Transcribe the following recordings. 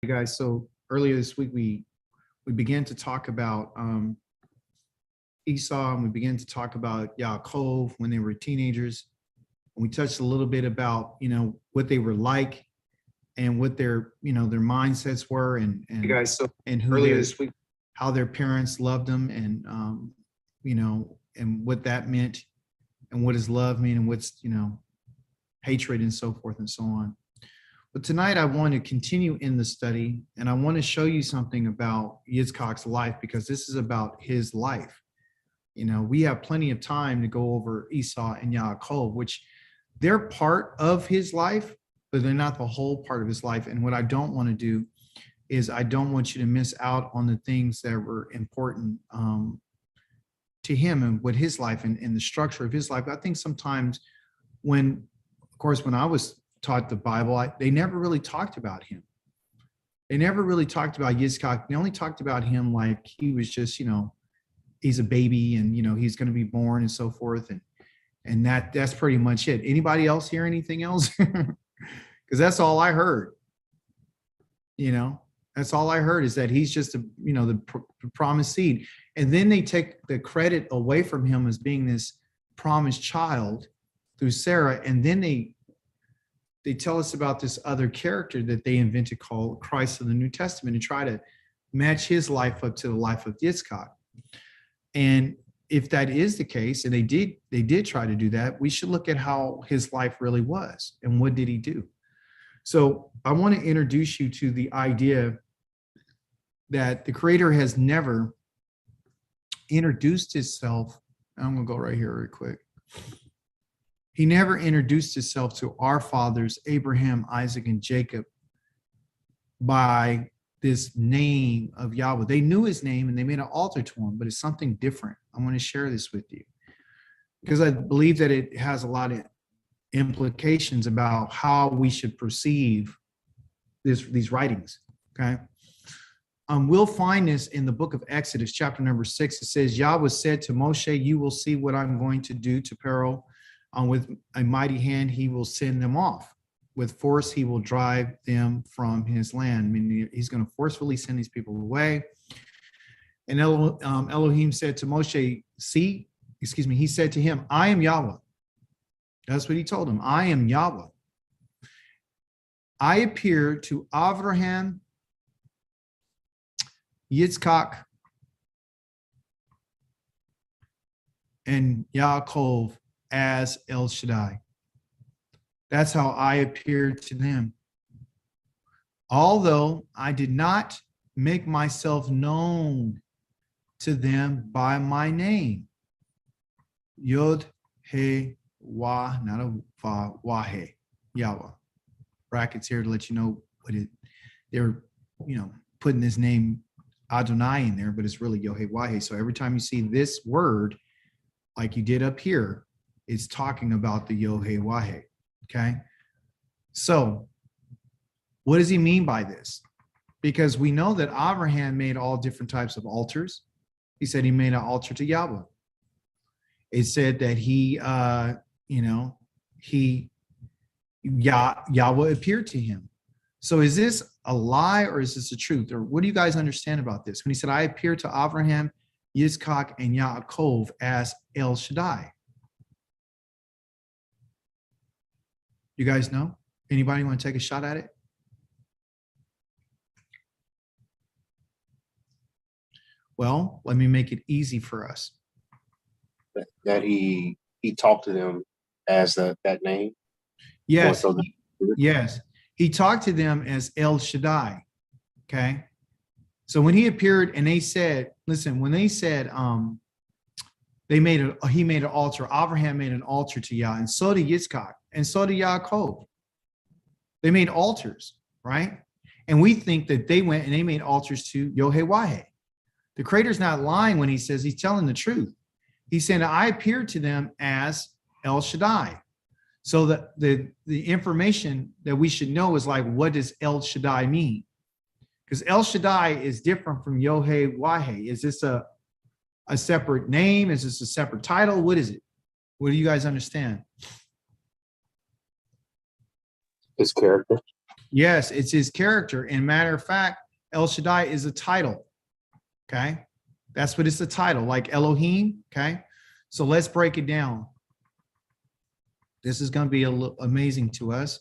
guys. So earlier this week, we began to talk about Esau, and we began to talk about Yaakov when they were teenagers. And we touched a little bit about, what they were like and what their mindsets were, and guys, so and who earlier their, this week, how their parents loved them, and and what that meant, and what does love mean, and what's hatred, and so forth and so on. But tonight I want to continue in the study, and I want to show you something about Yitzchak's life, because this is about his life. We have plenty of time to go over Esau and Yaakov, which they're part of his life, but they're not the whole part of his life. And what I don't want to do is I don't want you to miss out on the things that were important to him and what his life and the structure of his life. I think sometimes when I was taught the Bible, they never really talked about him. They never really talked about Yitzchak. They only talked about him like he was just, he's a baby, and, he's going to be born and so forth. And that's pretty much it. Anybody else hear anything else? Because that's all I heard. That's all I heard, is that he's just the promised seed. And then they take the credit away from him as being this promised child through Sarah. And then they tell us about this other character that they invented called Christ in the New Testament, and try to match his life up to the life of Yitzchak. And if that is the case, and they did try to do that, we should look at how his life really was and what did he do. So I want to introduce you to the idea that the Creator has never introduced himself. I'm going to go right here real quick. He never introduced himself to our fathers, Abraham, Isaac, and Jacob, by this name of Yahweh. They knew his name and they made an altar to him, but it's something different. I want to share this with you because I believe that it has a lot of implications about how we should perceive these writings. Okay. We'll find this in the book of Exodus, chapter number 6. It says, Yahweh said to Moshe, you will see what I'm going to do to Pharaoh. With a mighty hand, he will send them off. With force, he will drive them from his land. Meaning he's going to forcefully send these people away. And Elohim said to Moshe, he said to him, I am Yahweh. That's what he told him. I am Yahweh. I appeared to Avraham, Yitzchak, and Yaakov as El Shaddai. That's how I appeared to them. Although I did not make myself known to them by my name. Yod, He, Wah, not a Va, Wahe, Yahweh. Brackets here to let you know they're, putting this name Adonai in there, but it's really Yod-Heh-Wah-Heh. So every time you see this word, like you did up here, it's talking about the Yod-Heh-Wah-Heh. Okay. So what does he mean by this? Because we know that Avraham made all different types of altars. He said he made an altar to Yahweh. It said that Yahweh appeared to him. So is this a lie or is this the truth? Or what do you guys understand about this? When he said, I appeared to Avraham, Yitzchak, and Yaakov as El Shaddai. You guys know? Anybody want to take a shot at it? Well, let me make it easy for us. that he talked to them as that name. Yes. Yes. He talked to them as El Shaddai. Okay. So when he appeared and they said, listen, when they said he made an altar, Abraham made an altar to Yah, and so did Yitzchak, and so did Yaakov. They made altars, right? And we think that they went and they made altars to Yod-Heh-Wah-Heh. The Creator's not lying when he says he's telling the truth. He's saying, I appeared to them as El Shaddai. So the information that we should know is like, what does El Shaddai mean? Because El Shaddai is different from Yod-Heh-Wah-Heh. Is this a separate name? Is this a separate title? What is it? What do you guys understand? His character. Yes, it's his character. And matter of fact, El Shaddai is a title. Okay. That's what it's a title, like Elohim. Okay. So let's break it down. This is going to be amazing to us.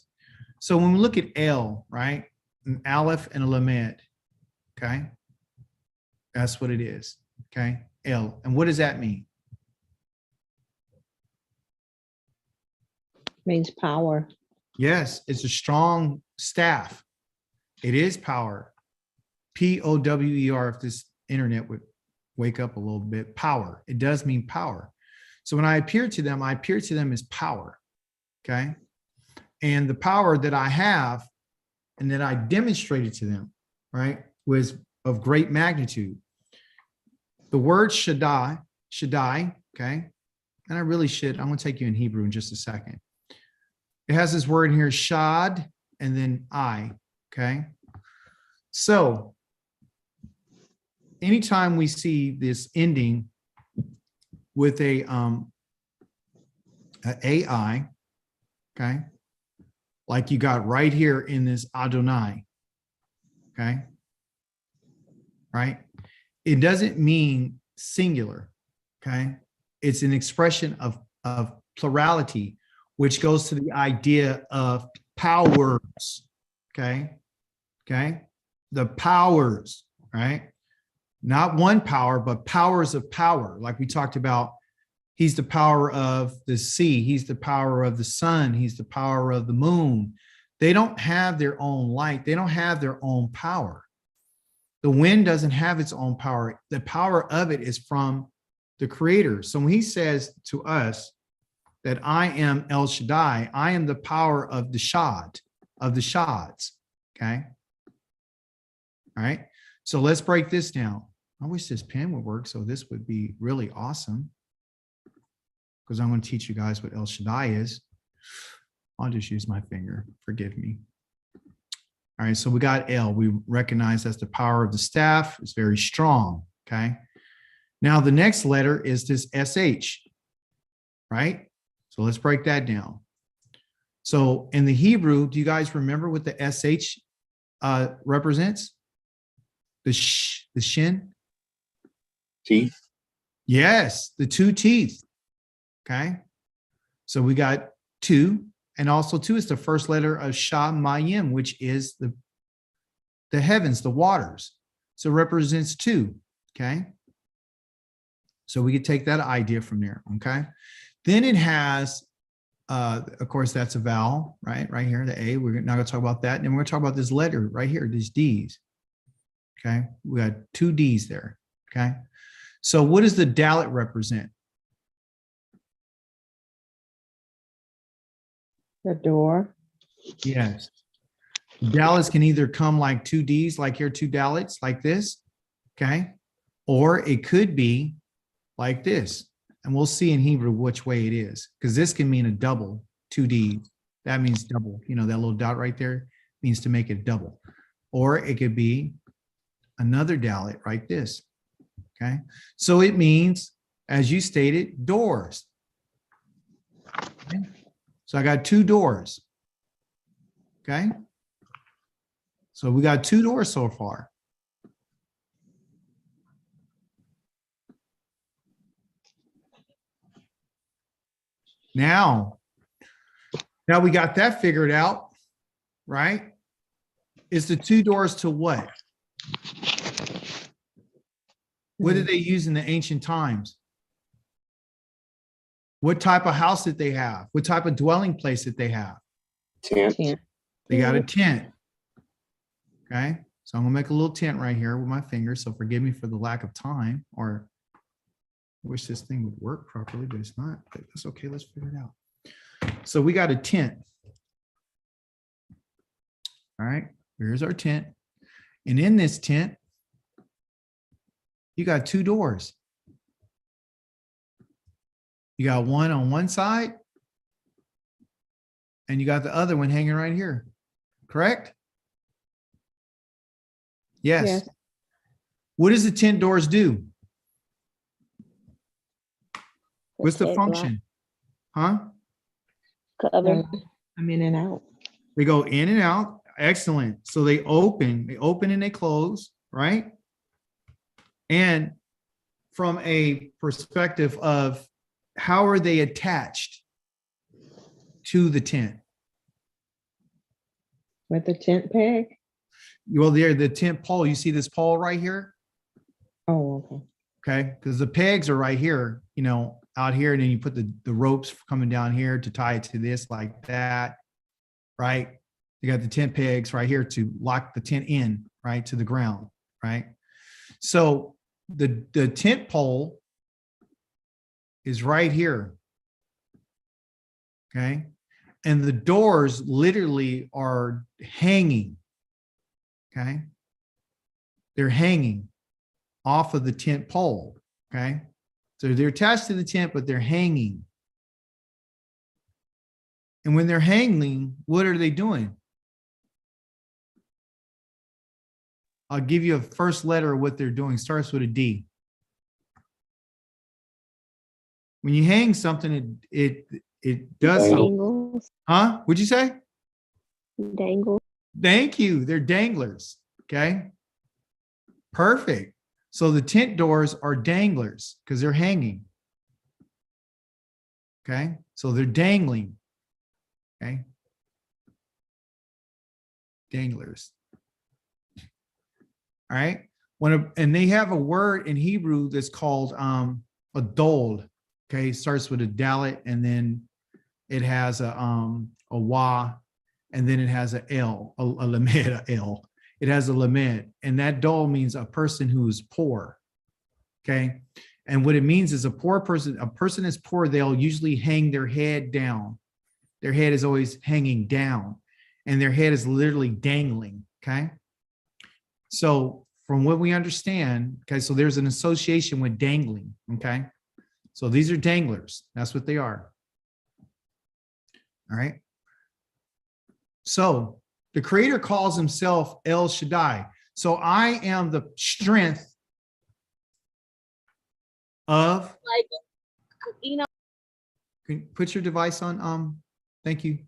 So when we look at El, right, an Aleph and a Lamed, okay, that's what it is. Okay. El. And what does that mean? Means power. Yes, it's a strong staff. It is power. Power. If this internet would wake up a little bit, power. It does mean power. So when I appear to them, I appear to them as power. Okay. And the power that I have and that I demonstrated to them, right, was of great magnitude. The word Shaddai, okay. And I really should, I'm going to take you in Hebrew in just a second. It has this word here, shad, and then I, okay? So anytime we see this ending with a AI, okay, like you got right here in this Adonai, okay, right? It doesn't mean singular, okay? It's an expression of plurality, which goes to the idea of powers, okay? Okay? The powers, right? Not one power, but powers of power. Like we talked about, he's the power of the sea. He's the power of the sun. He's the power of the moon. They don't have their own light. They don't have their own power. The wind doesn't have its own power. The power of it is from the creator. So when he says to us, that I am El Shaddai, I am the power of the Shad, of the Shads, okay? All right, so let's break this down. I wish this pen would work, so this would be really awesome, because I'm going to teach you guys what El Shaddai is. I'll just use my finger, forgive me. All right, so we got El, we recognize that's the power of the staff, it's very strong, okay? Now the next letter is this SH, right? So let's break that down. So in the Hebrew, do you guys remember what the SH represents? The shin? Teeth. Yes, the two teeth. Okay. So we got two, and also two is the first letter of Shamayim, which is the heavens, the waters. So it represents two. Okay. So we could take that idea from there. Okay. Then it has, of course, that's a vowel, right? Right here, the A. We're not going to talk about that. And then we're going to talk about this letter right here, these D's. Okay. We got two D's there. Okay. So what does the Dalet represent? The door. Yes. Dalets can either come like two D's, like here, two Dalets, like this. Okay. Or it could be like this. And we'll see in Hebrew which way it is, because this can mean a double, two D's. That means double. You know, that little dot right there means to make it double. Or it could be another Dalet like this. Okay. So it means, as you stated, doors. Okay. So I got two doors. Okay. So we got two doors so far. Now we got that figured out, right? Is the two doors to what? What did they use in the ancient times? What type of house did they have? What type of dwelling place did they have? Tent. They got a tent. Okay. So I'm gonna make a little tent right here with my finger. So forgive me for the lack of time, or I wish this thing would work properly, but it's not. But that's okay. Let's figure it out. So we got a tent. All right. Here's our tent. And in this tent, you got two doors. You got one on one side, and you got the other one hanging right here. Correct? Yes. Yes. What does the tent doors do? What's the They function? Huh? Cover. Come in and out. They go in and out. Excellent. So they open and they close, right? And from a perspective of how are they attached to the tent? With the tent peg? Well, there, the tent pole, you see this pole right here? Oh, okay. Okay, because the pegs are right here, out here, and then you put the ropes coming down here to tie it to this like that, right? You got the tent pegs right here to lock the tent in, right, to the ground, right? So the tent pole is right here, okay? And the doors literally are hanging, okay? They're hanging off of the tent pole, okay? So they're attached to the tent, but they're hanging. And when they're hanging, what are they doing? I'll give you a first letter of what they're doing. Starts with a D. When you hang something, it does something. Dangles. Huh? What'd you say? Dangle. Thank you. They're danglers. Okay. Perfect. So the tent doors are danglers because they're hanging. Okay. So they're dangling. Okay. Danglers. All right. And they have a word in Hebrew that's called a dol. Okay. It starts with a dalet, and then it has a wa, and then it has a L, a lamed, a L. It has a lamed, and that dol means a person who is poor. Okay. And what it means is a person is poor, they'll usually hang their head down. Their head is always hanging down, and their head is literally dangling. Okay. So from what we understand, okay, so there's an association with dangling. Okay. So these are danglers. That's what they are. All right. So the creator calls himself El Shaddai. So I am the strength of. Like, you know. Can you put your device on? Thank you.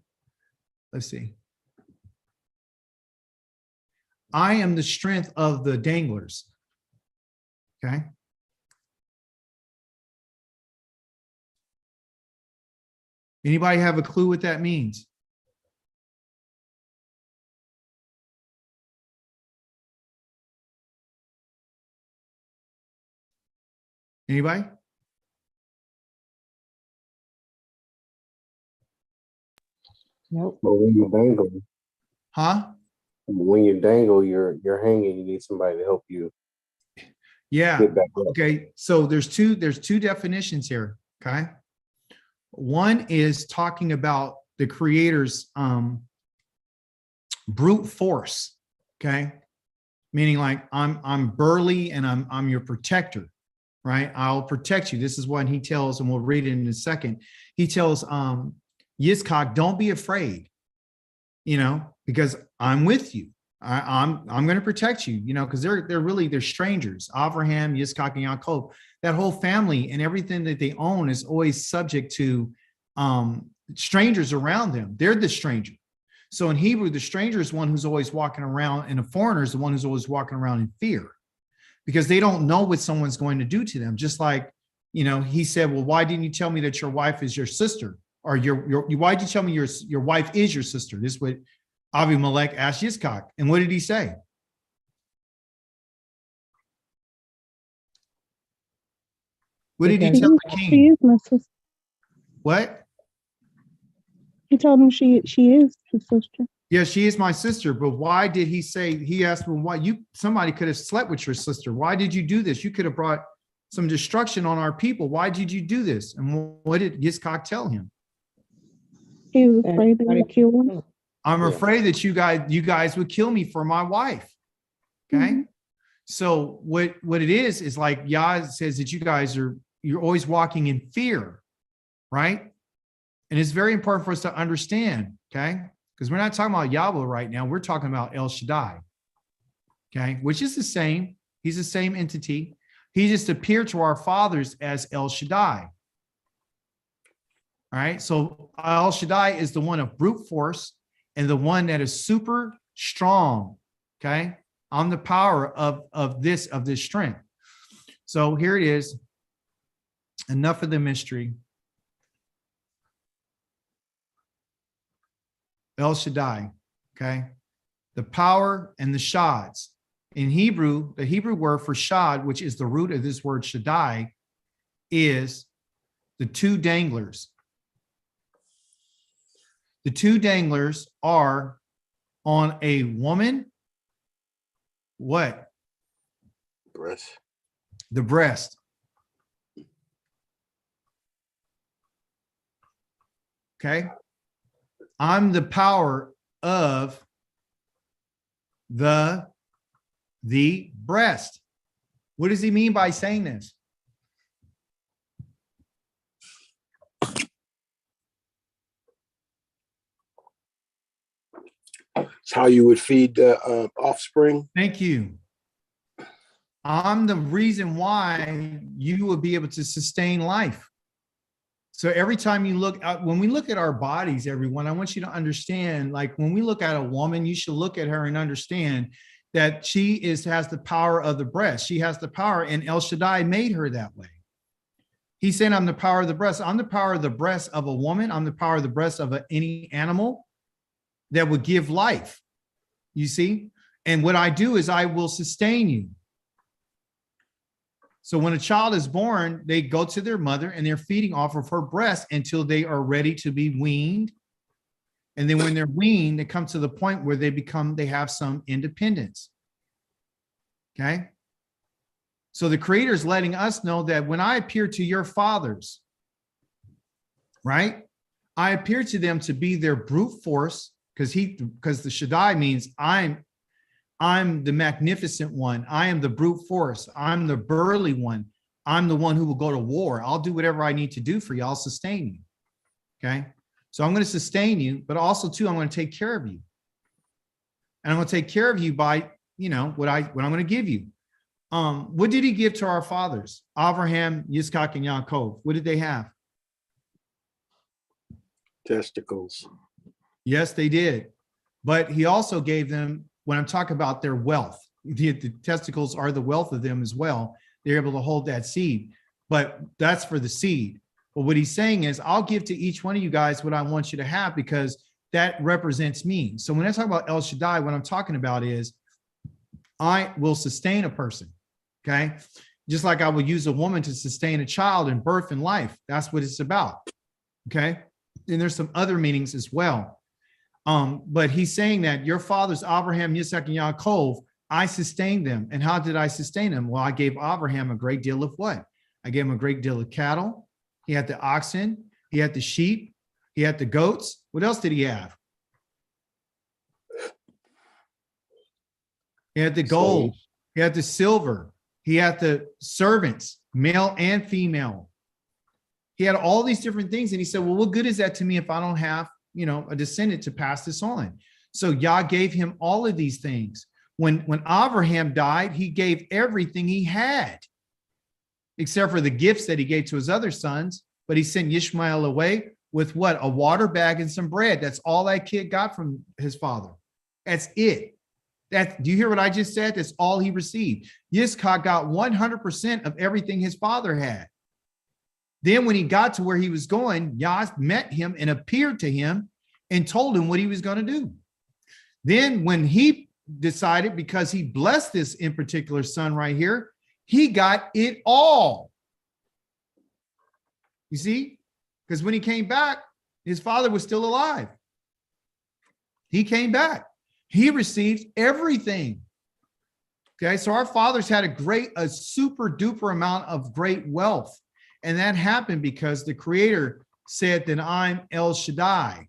Let's see. I am the strength of the danglers. Okay. Anybody have a clue what that means? Anybody? Nope. But when you dangle, Huh? you're hanging. You need somebody to help you Yeah. get back up. Okay. So there's two definitions here. Okay. One is talking about the creator's brute force. Okay. Meaning like I'm burly and I'm your protector, right? I'll protect you. This is what he tells, and we'll read it in a second. He tells Yitzchak, don't be afraid, because I'm with you. I'm going to protect you, because they're strangers. Avraham, Yitzchak, and Yaakov, that whole family and everything that they own is always subject to strangers around them. They're the stranger. So in Hebrew, the stranger is one who's always walking around, and a foreigner is the one who's always walking around in fear, because they don't know what someone's going to do to them. Just like, he said, well, why didn't you tell me that your wife is your sister? Or why did you tell me your wife is your sister? This is what Avimelech asked Yitzchak. And what did he say? What did he tell the She king? is my sister. What? He told him she is his sister. Yeah, she is my sister. But why did he say, he asked him, why somebody could have slept with your sister. Why did you do this? You could have brought some destruction on our people. Why did you do this? And what did Yitzchak tell him? He was afraid they would kill him. I'm afraid that you guys would kill me for my wife. Okay. Mm-hmm. So what it is like Yah says that you're always walking in fear, right? And it's very important for us to understand, okay? Because we're not talking about Yahweh right now. We're talking about El Shaddai, okay? Which is the same. He's the same entity. He just appeared to our fathers as El Shaddai. All right. So El Shaddai is the one of brute force and the one that is super strong. Okay. I'm the power of this strength. So here it is. Enough of the mystery. El Shaddai. Okay. The power and the shads. In Hebrew, the Hebrew word for shad, which is the root of this word Shaddai, is the two danglers. The two danglers are on a woman. What? Breath. The breast. Okay. I'm the power of the breast. What does he mean by saying this? It's how you would feed the offspring. Thank you. I'm the reason why you will be able to sustain life. So every time you look out, when we look at our bodies, everyone, I want you to understand, like when we look at a woman, you should look at her and understand that she has the power of the breast. She has the power, and El Shaddai made her that way. He's saying, I'm the power of the breast. I'm the power of the breast of a woman. I'm the power of the breast of any animal that would give life. You see? And what I do is I will sustain you. So when a child is born, they go to their mother and they're feeding off of her breast until they are ready to be weaned. And then when they're weaned, they come to the point where they have some independence. Okay. So the Creator is letting us know that when I appear to your fathers, right, I appear to them to be their brute force, because the Shaddai means I'm the magnificent one. I am the brute force. I'm the burly one. I'm the one who will go to war. I'll do whatever I need to do for you. I'll sustain you. Okay. So I'm going to sustain you, but also too, I'm going to take care of you. And I'm going to take care of you by, what I'm going to give you. What did he give to our fathers? Avraham, Yitzchak, and Yaakov. What did they have? Testicles. Yes, they did. But he also gave them, when I'm talking about their wealth, the testicles are the wealth of them as well. They're able to hold that seed, but that's for the seed. But what he's saying is, I'll give to each one of you guys what I want you to have, because that represents me. So when I talk about El Shaddai, what I'm talking about is I will sustain a person. Okay. Just like I would use a woman to sustain a child in birth and life. That's what it's about. Okay. And there's some other meanings as well. But he's saying that your fathers, Abraham, Yitzchak, and Yaakov, I sustained them. And how did I sustain them? Well, I gave Abraham a great deal of what? I gave him a great deal of cattle. He had the oxen. He had the sheep. He had the goats. What else did he have? He had the gold. He had the silver. He had the servants, male and female. He had all these different things. And he said, well, what good is that to me if I don't have, a descendant to pass this on? So Yah gave him all of these things. When Abraham died, he gave everything he had, except for the gifts that he gave to his other sons. But he sent Ishmael away with what? A water bag and some bread. That's all that kid got from his father. That's it. Do you hear what I just said? That's all he received. Yitzchak got 100% of everything his father had. Then when he got to where he was going, Yah met him and appeared to him and told him what he was going to do. Then when he decided, because he blessed this in particular son right here, he got it all. You see? Because when he came back, his father was still alive. He came back. He received everything. Okay, so our fathers had a super duper amount of great wealth. And that happened because the Creator said that I'm El Shaddai.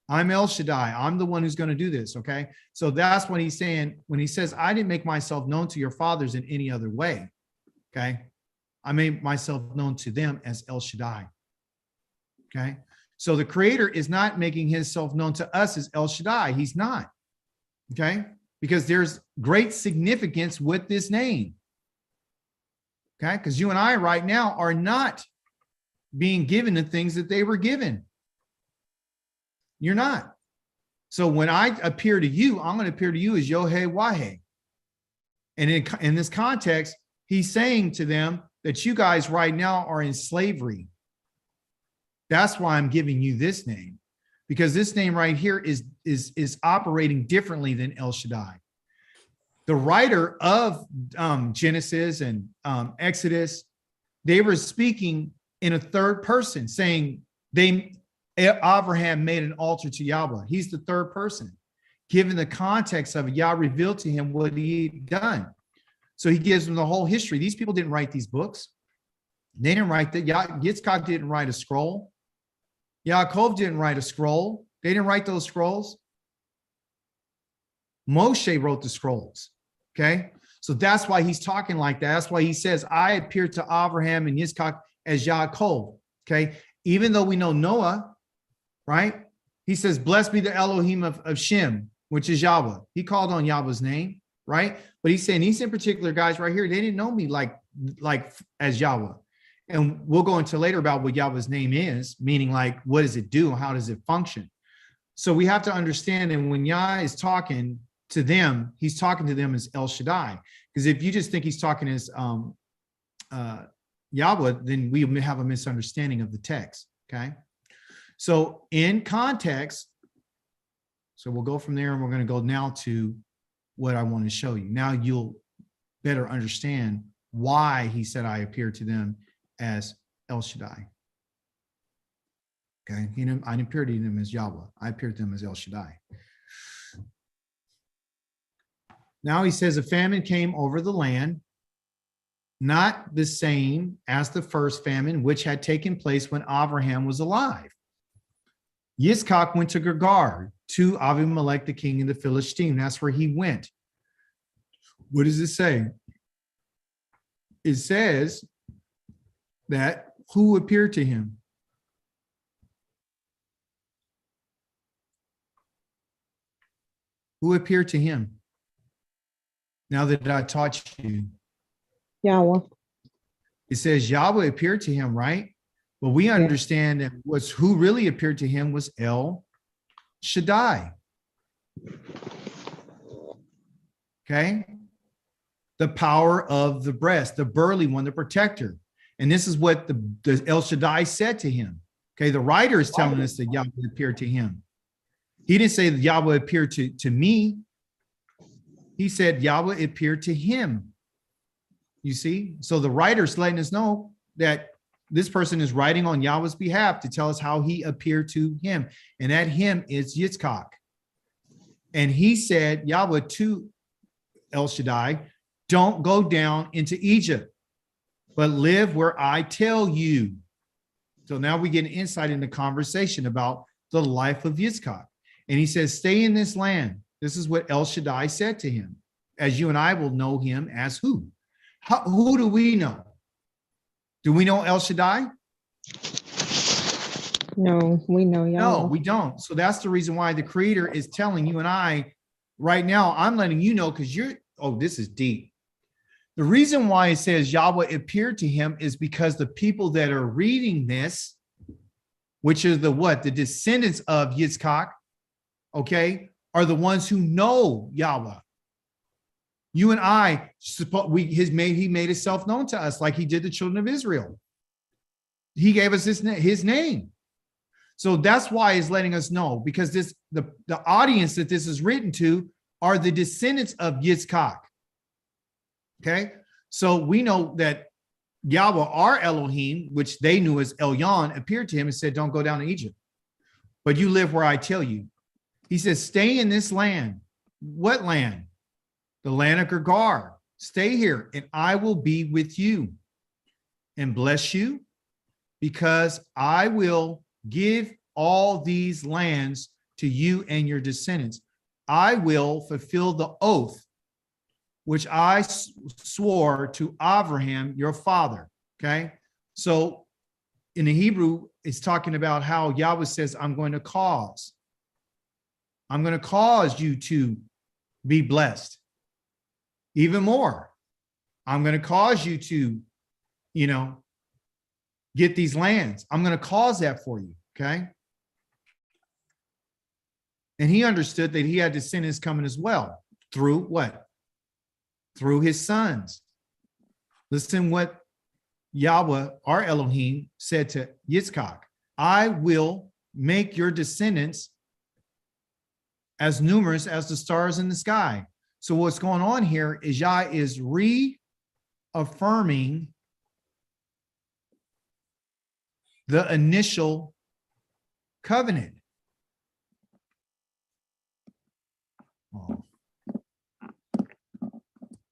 I'm El Shaddai. I'm the one who's going to do this. Okay. So that's what he's saying when he says, I didn't make myself known to your fathers in any other way. Okay. I made myself known to them as El Shaddai. Okay. So the Creator is not making himself known to us as El Shaddai. He's not. Okay. Because there's great significance with this name. Okay. Because you and I right now are not being given the things that they were given. You're not. So when I appear to you, I'm going to appear to you as Yohe Wahe. And in this context, he's saying to them that you guys right now are in slavery. That's why I'm giving you this name, because this name right here is operating differently than El Shaddai. The writer of Genesis and Exodus, they were speaking in a third person, saying Avraham made an altar to Yahweh. He's the third person. Given the context of it, Yah revealed to him what he had done. So he gives them the whole history. These people didn't write these books. They didn't write that. Yitzchak didn't write a scroll. Yaakov didn't write a scroll. They didn't write those scrolls. Moshe wrote the scrolls. Okay. So that's why he's talking like that. That's why he says, I appeared to Avraham and Yitzchak as Yaakov. Okay. Even though we know Noah, right? He says, blessed be the Elohim of Shem, which is Yahweh. He called on Yahweh's name, right? But he's saying these in particular guys right here, they didn't know me like as Yahweh. And we'll go into later about what Yahweh's name is, meaning like, what does it do? How does it function? So we have to understand that when Yah is talking to them, he's talking to them as El Shaddai. Because if you just think he's talking as Yahweh, then we have a misunderstanding of the text, okay? So in context, so we'll go from there and we're going to go now to what I want to show you. Now you'll better understand why he said I appeared to them as El Shaddai. Okay, I didn't appear to them as Yahweh. I appeared to them as El Shaddai. Now he says a famine came over the land, not the same as the first famine, which had taken place when Avraham was alive. Yitzchak went to Gergar, to Avimelech, the king of the Philistine. That's where he went. What does it say? It says that who appeared to him? Who appeared to him? Now that I taught you. Yahweh. It says Yahweh appeared to him, right? But we understand that who really appeared to him was El Shaddai. Okay? The power of the breast, the burly one, the protector. And this is what the El Shaddai said to him. Okay, the writer is telling us that Yahweh appeared to him. He didn't say that Yahweh appeared to me. He said Yahweh appeared to him. You see? So the writer's letting us know that this person is writing on Yahweh's behalf to tell us how he appeared to him. And that him is Yitzchak. And he said, Yahweh to El Shaddai, don't go down into Egypt, but live where I tell you. So now we get an insight in the conversation about the life of Yitzchak. And he says, stay in this land. This is what El Shaddai said to him, as you and I will know him as who? Who do we know? Do we know El Shaddai? No, we know Yahweh. No, we don't. So that's the reason why the Creator is telling you and I right now, I'm letting you know because this is deep. The reason why it says Yahweh appeared to him is because the people that are reading this, which is the descendants of Yitzchak, okay, are the ones who know Yahweh. You and I, he made himself known to us like he did the children of Israel. He gave us his name. So that's why he's letting us know, because the audience that this is written to are the descendants of Yitzchak. Okay, so we know that Yahweh, our Elohim, which they knew as Elyon, appeared to him and said, don't go down to Egypt, but you live where I tell you. He says, stay in this land. What land? The land of Gergar. Stay here and I will be with you and bless you, because I will give all these lands to you and your descendants. I will fulfill the oath which I swore to Avraham, your father. Okay. So in the Hebrew, it's talking about how Yahweh says, I'm going to cause you to be blessed even more. I'm going to cause you to, get these lands. I'm going to cause that for you. Okay. And he understood that he had descendants coming as well. Through what? Through his sons. Listen what Yahweh, our Elohim, said to Yitzchak. I will make your descendants as numerous as the stars in the sky. So what's going on here is Yah is reaffirming the initial covenant.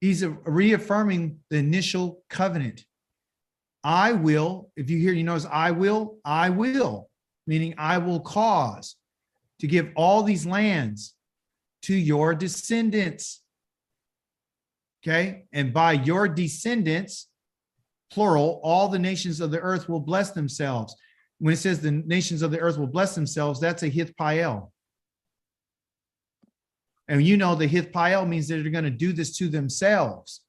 He's reaffirming the initial covenant. I will, if you hear, you notice I will, meaning I will cause to give all these lands to your descendants. Okay. And by your descendants, plural, all the nations of the earth will bless themselves. When it says the nations of the earth will bless themselves, that's a hithpael. And you know the hithpael means that they're going to do this to themselves.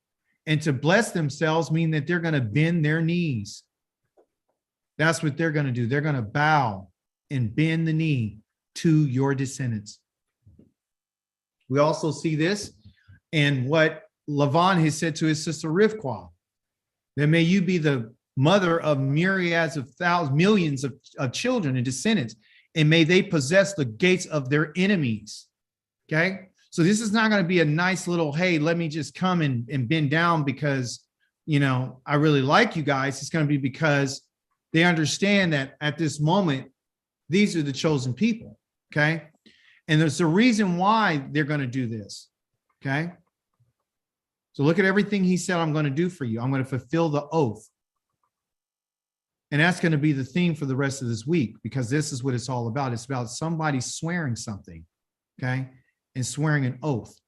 And to bless themselves mean that they're going to bend their knees. That's what they're going to do. They're going to bow and bend the knee to your descendants. We also see this in what Lavan has said to his sister Rivkah, that may you be the mother of myriads of thousands, millions of children and descendants, and may they possess the gates of their enemies. Okay. So this is not going to be a nice little, hey, let me just come and bend down because, you know, I really like you guys. It's going to be because they understand that at this moment, these are the chosen people. Okay. And there's a reason why they're going to do this. Okay. So look at everything he said, I'm going to do for you. I'm going to fulfill the oath. And that's going to be the theme for the rest of this week, because this is what it's all about. It's about somebody swearing something. Okay. And swearing an oath.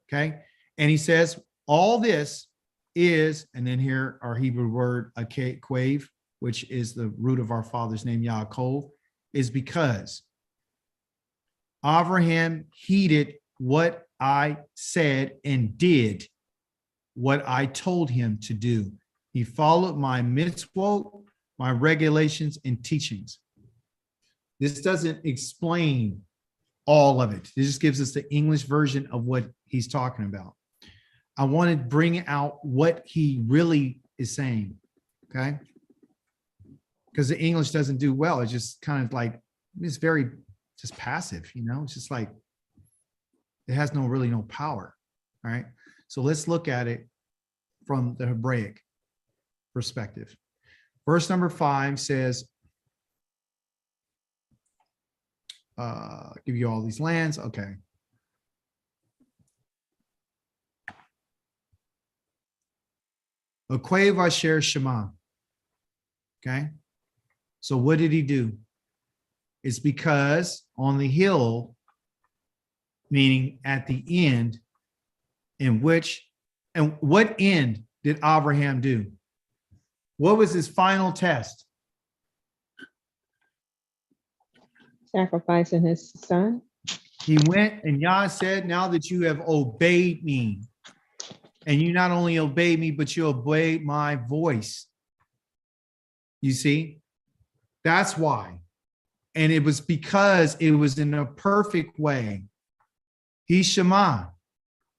Okay. And he says, all this is, and then here our Hebrew word, quav, which is the root of our father's name, Yaakov, is because Avraham heeded what I said and did what I told him to do. He followed my mitzvot, my regulations and teachings. This doesn't explain all of it. It just gives us the English version of what he's talking about. I want to bring out what he really is saying, okay? Because the English doesn't do well. It's just kind of like, it's very just passive, you know? It's just like, it has no power, all right? So let's look at it from the Hebraic perspective. Verse number 5 says, give you all these lands. Okay. Aquav Asher Shema. Okay. So what did he do? It's because on the hill, meaning at the end, in which, and what end did Abraham do? What was his final test? Sacrificing his son. He went and Yah said, now that you have obeyed me, and you not only obeyed me, but you obeyed my voice. You see, that's why. And it was because it was in a perfect way. He Shema.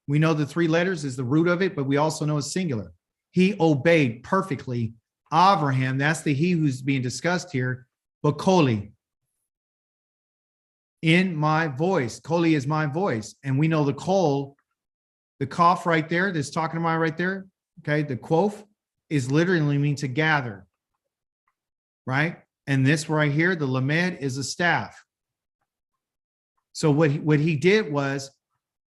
We know the 3 letters is the root of it, but we also know it's singular. He obeyed perfectly. Avraham, that's the he who's being discussed here, but Koli. In my voice. Koli is my voice. And we know the kol, the kaf right there, that's talking about right there, okay, the quof is literally mean to gather, right? And this right here, the lamed is a staff. So what he did was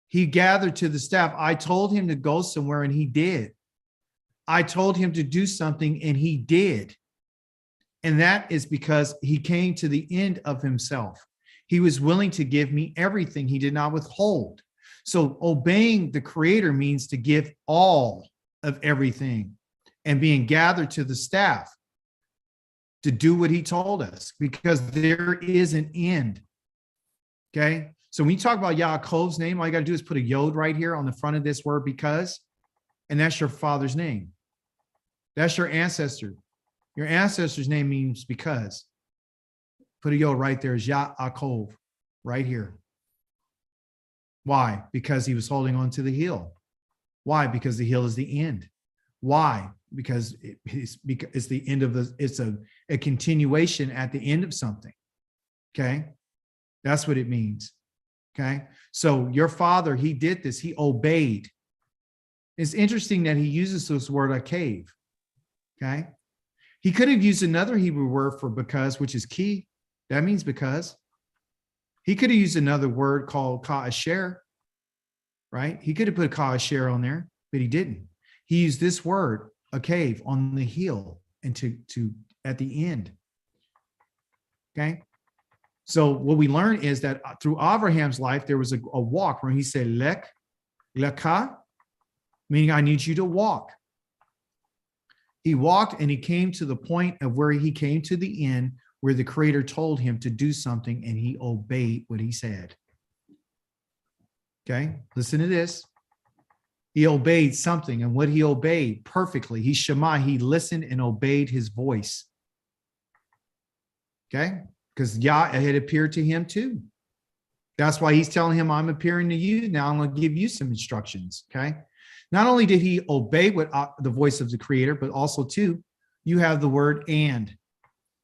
he gathered to the staff. I told him to go somewhere and he did. I told him to do something and he did. And that is because he came to the end of himself. He was willing to give me everything. He did not withhold. So obeying the Creator means to give all of everything and being gathered to the staff to do what he told us, because there is an end. Okay. So when you talk about Yaakov's name, all you got to do is put a yod right here on the front of this word because, and that's your father's name. That's your ancestor. Your ancestor's name means because. Put a yod right there is Yaakov right here. Why? Because he was holding on to the heel. Why? Because the heel is the end. Why? Because it's the end of it's a continuation at the end of something. Okay. That's what it means. Okay. So your father, he did this, he obeyed. It's interesting that he uses this word a cave. Okay. He could have used another Hebrew word for because, which is key. That means because. He could have used another word called ka'asher, right? He could have put ka'asher on there, but he didn't. He used this word, a cave, on the heel and to at the end. Okay. So what we learn is that through Avraham's life, there was a walk where he said, leka, meaning I need you to walk. He walked and he came to the point of where he came to the end, where the Creator told him to do something and he obeyed what he said. Okay, listen to this. He obeyed something, and what he obeyed perfectly, he shema, he listened and obeyed his voice. Okay, because Yah had appeared to him too. That's why he's telling him, I'm appearing to you. Now I'm going to give you some instructions. Okay. Not only did he obey what the voice of the Creator, but also too, you have the word and.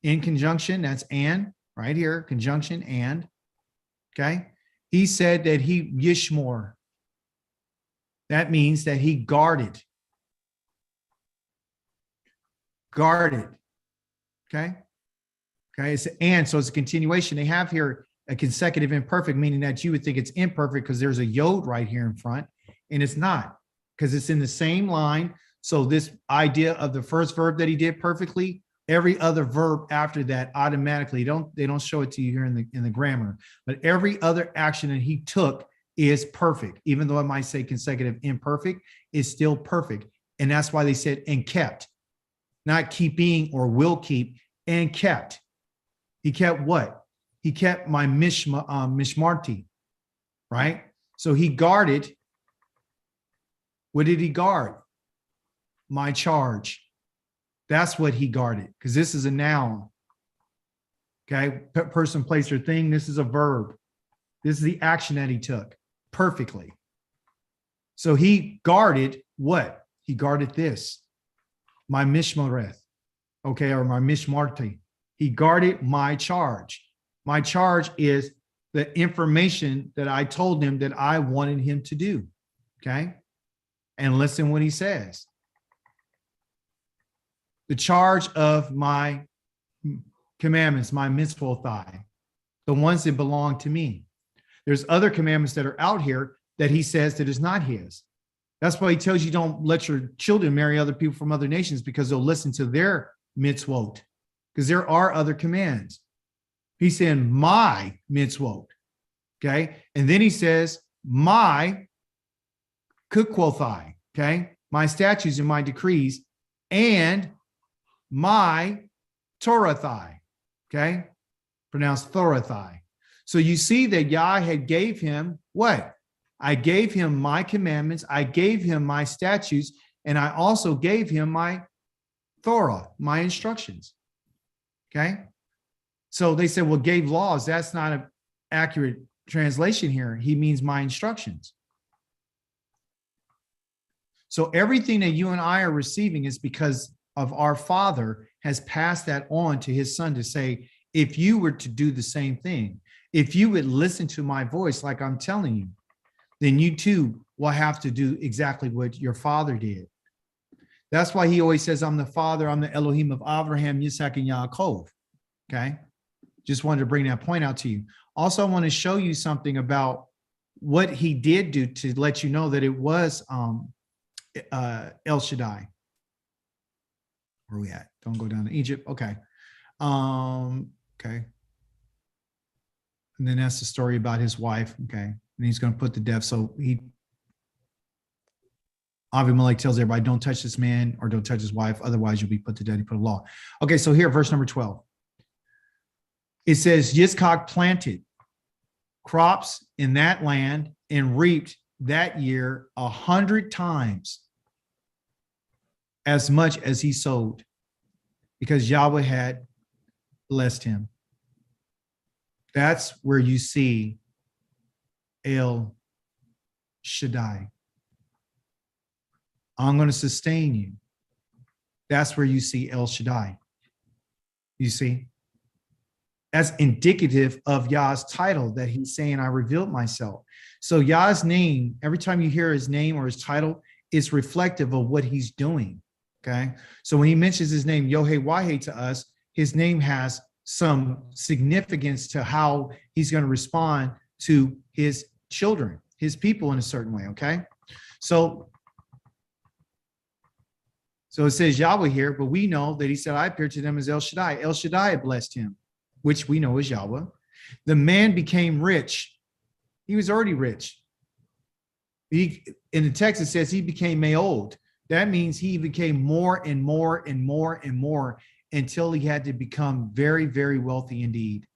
In conjunction, that's and right here, conjunction and. Okay. He said that he yishmor. That means that he guarded. Guarded. Okay. Okay. It's and, so it's a continuation. They have here a consecutive imperfect, meaning that you would think it's imperfect because there's a yod right here in front, and it's not, because it's in the same line. So this idea of the first verb that he did perfectly, every other verb after that automatically, they don't show it to you here in the grammar, but every other action that he took is perfect. Even though it might say consecutive imperfect, it's still perfect. And that's why they said and kept, not keeping or will keep, and kept. He kept what? He kept my mishmarti, right? So he guarded. What did he guard? My charge. That's what he guarded, because this is a noun. Okay, person, place, or thing. This is a verb. This is the action that he took perfectly. So he guarded what? He guarded this, my mishmareth, okay, or my mishmarti. He guarded my charge. My charge is the information that I told him that I wanted him to do. Okay, and listen what he says. The charge of my commandments, my mitzvothai, the ones that belong to me. There's other commandments that are out here that he says that is not his. That's why he tells you don't let your children marry other people from other nations, because they'll listen to their mitzvot, because there are other commands. He's saying my mitzvot, okay? And then he says my kukwothai, okay? My statutes and my decrees, and my Torathai, okay? Pronounced Thorathai. So you see that Yah had gave him what? I gave him my commandments, I gave him my statutes, and I also gave him my Torah, my instructions, okay? So they said, well, gave laws. That's not an accurate translation here. He means my instructions. So everything that you and I are receiving is because of our Father has passed that on to his Son to say, if you were to do the same thing, if you would listen to my voice like I'm telling you, then you too will have to do exactly what your father did. That's why he always says, I'm the Father, I'm the Elohim of Avraham, Yitzhak, and Yaakov. Okay. Just wanted to bring that point out to you. Also, I want to show you something about what he did do to let you know that it was El Shaddai. Where are we at? Don't go down to Egypt. Okay. Okay. And then that's the story about his wife. Okay. And he's going to put to death. So Avimelech tells everybody, don't touch this man or don't touch his wife. Otherwise you'll be put to death. He put a law. Okay. So here, verse number 12. It says, Yitzchak planted crops in that land and reaped that year 100 times as much as he sowed, because Yahweh had blessed him. That's where you see El Shaddai. I'm going to sustain you. That's where you see El Shaddai. You see? That's indicative of Yah's title that he's saying, I revealed myself. So Yah's name, every time you hear his name or his title, it's reflective of what he's doing. Okay. So when he mentions his name, Yohe to us, his name has some significance to how he's going to respond to his children, his people in a certain way. Okay. So it says Yahweh here, but we know that he said, I appeared to them as El Shaddai. El Shaddai blessed him, which we know is Yahweh. The man became rich. He was already rich. In the text, it says he became Me'od. That means he became more and more and more and more until he had to become very, very wealthy indeed.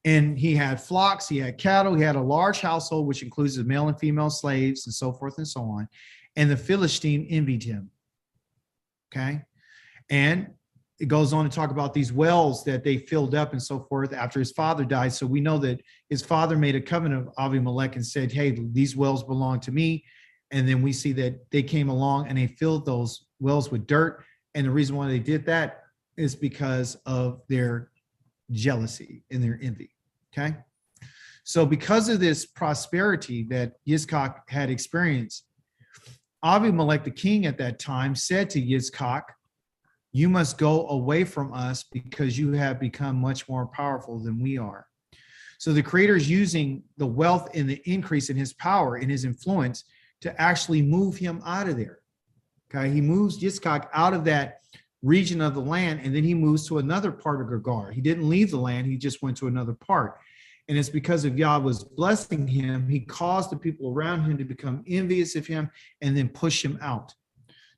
And he had flocks, he had cattle, he had a large household, which includes the male and female slaves and so forth and so on. And the Philistine envied him. Okay. And it goes on to talk about these wells that they filled up and so forth after his father died. So we know that his father made a covenant of Avimelech and said, hey, these wells belong to me. And then we see that they came along and they filled those wells with dirt. And the reason why they did that is because of their jealousy and their envy. Okay. So because of this prosperity that Yitzchak had experienced, Avimelech, the king at that time, said to Yitzchak, you must go away from us because you have become much more powerful than we are. So the Creator is using the wealth and the increase in his power and his influence to actually move him out of there. Okay, he moves Yitzchak out of that region of the land, and then he moves to another part of Gergar. He didn't leave the land, he just went to another part. And it's because of Yah was blessing him, he caused the people around him to become envious of him and then push him out.